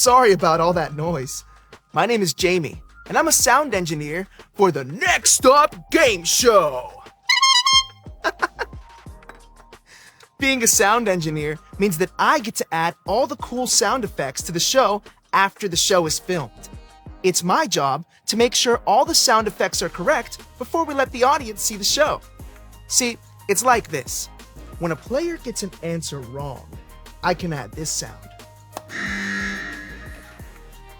Sorry about all that noise. My name is Jamie, and I'm a sound engineer for the Next Up Game Show. Being a sound engineer means that I get to add all the cool sound effects to the show after the show is filmed. It's my job to make sure all the sound effects are correct before we let the audience see the show. See, it's like this. When a player gets an answer wrong, I can add this sound.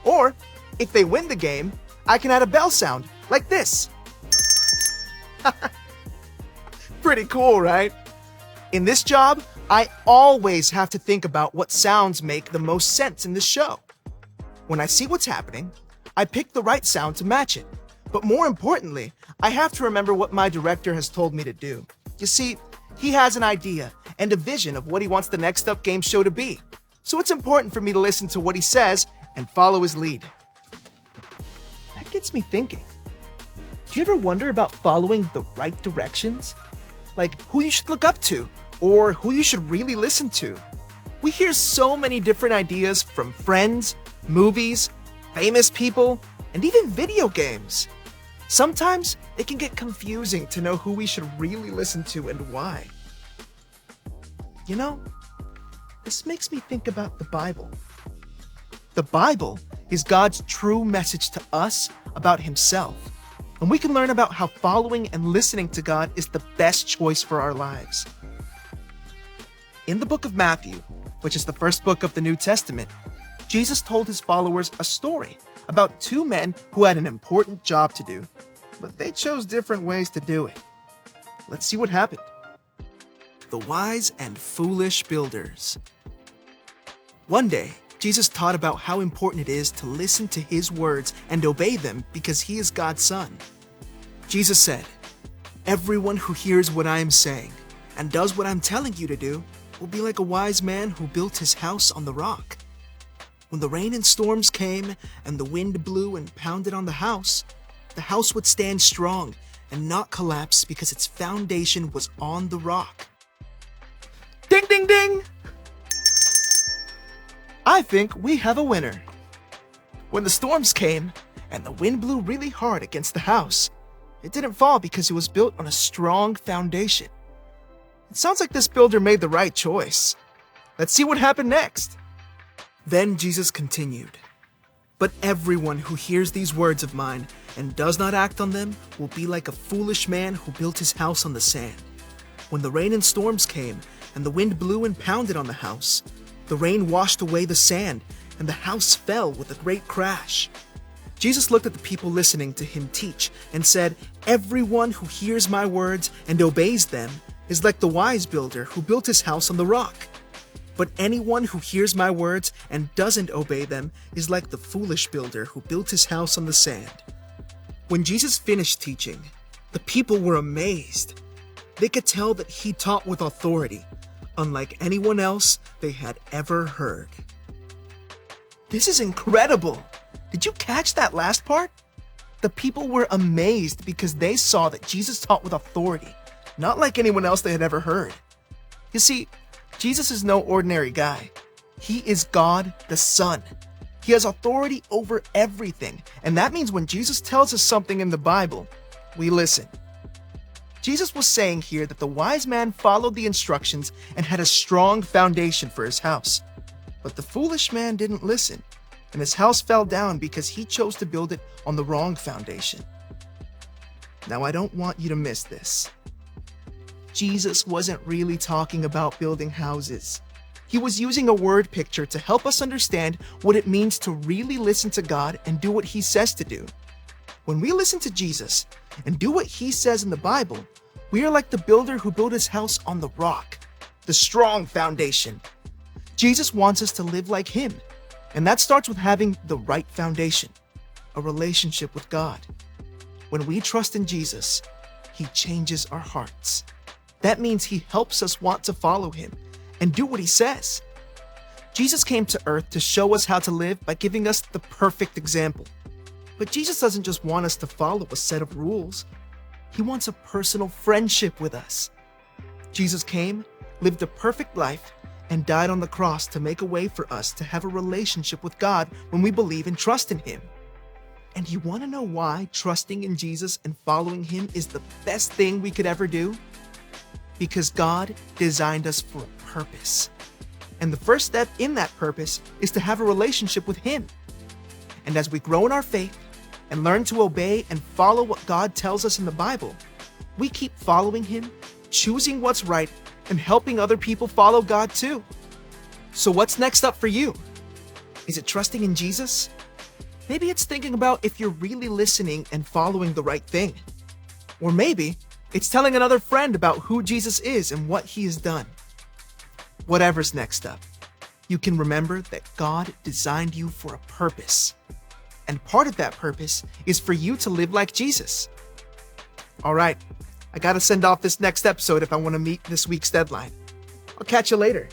Or, if they win the game, I can add a bell sound, like this. Pretty cool, right? In this job, I always have to think about what sounds make the most sense in the show. When I see what's happening, I pick the right sound to match it. But more importantly, I have to remember what my director has told me to do. You see, he has an idea and a vision of what he wants the Next Up Game Show to be. So it's important for me to listen to what he says and follow his lead. That gets me thinking. Do you ever wonder about following the right directions? Like who you should look up to, or who you should really listen to? We hear so many different ideas from friends, movies, famous people, and even video games. Sometimes it can get confusing to know who we should really listen to and why. You know, this makes me think about the Bible. The Bible is God's true message to us about Himself, and we can learn about how following and listening to God is the best choice for our lives. In the book of Matthew, which is the first book of the New Testament, Jesus told His followers a story about two men who had an important job to do, but they chose different ways to do it. Let's see what happened. The wise and foolish builders. One day, Jesus taught about how important it is to listen to His words and obey them because He is God's Son. Jesus said, "Everyone who hears what I am saying and does what I'm telling you to do will be like a wise man who built his house on the rock. When the rain and storms came and the wind blew and pounded on the house would stand strong and not collapse because its foundation was on the rock." Ding, ding, ding! I think we have a winner. When the storms came and the wind blew really hard against the house, it didn't fall because it was built on a strong foundation. It sounds like this builder made the right choice. Let's see what happened next. Then Jesus continued, "But everyone who hears these words of mine and does not act on them will be like a foolish man who built his house on the sand. When the rain and storms came and the wind blew and pounded on the house, the rain washed away the sand and the house fell with a great crash." Jesus looked at the people listening to Him teach and said, "Everyone who hears my words and obeys them is like the wise builder who built his house on the rock. But anyone who hears my words and doesn't obey them is like the foolish builder who built his house on the sand." When Jesus finished teaching, the people were amazed. They could tell that He taught with authority, unlike anyone else they had ever heard. This is incredible! Did you catch that last part? The people were amazed because they saw that Jesus taught with authority, not like anyone else they had ever heard. You see, Jesus is no ordinary guy. He is God the Son. He has authority over everything, and that means when Jesus tells us something in the Bible, we listen. Jesus was saying here that the wise man followed the instructions and had a strong foundation for his house. But the foolish man didn't listen, and his house fell down because he chose to build it on the wrong foundation. Now, I don't want you to miss this. Jesus wasn't really talking about building houses. He was using a word picture to help us understand what it means to really listen to God and do what He says to do. When we listen to Jesus and do what He says in the Bible, we are like the builder who built his house on the rock, the strong foundation. Jesus wants us to live like Him, and that starts with having the right foundation, a relationship with God. When we trust in Jesus, He changes our hearts. That means He helps us want to follow Him and do what He says. Jesus came to earth to show us how to live by giving us the perfect example. But Jesus doesn't just want us to follow a set of rules. He wants a personal friendship with us. Jesus came, lived a perfect life, and died on the cross to make a way for us to have a relationship with God when we believe and trust in Him. And you want to know why trusting in Jesus and following Him is the best thing we could ever do? Because God designed us for a purpose. And the first step in that purpose is to have a relationship with Him. And as we grow in our faith and learn to obey and follow what God tells us in the Bible, we keep following Him, choosing what's right, and helping other people follow God too. So what's next up for you? Is it trusting in Jesus? Maybe it's thinking about if you're really listening and following the right thing. Or maybe it's telling another friend about who Jesus is and what He has done. Whatever's next up, you can remember that God designed you for a purpose. And part of that purpose is for you to live like Jesus. All right, I gotta send off this next episode if I want to meet this week's deadline. I'll catch you later.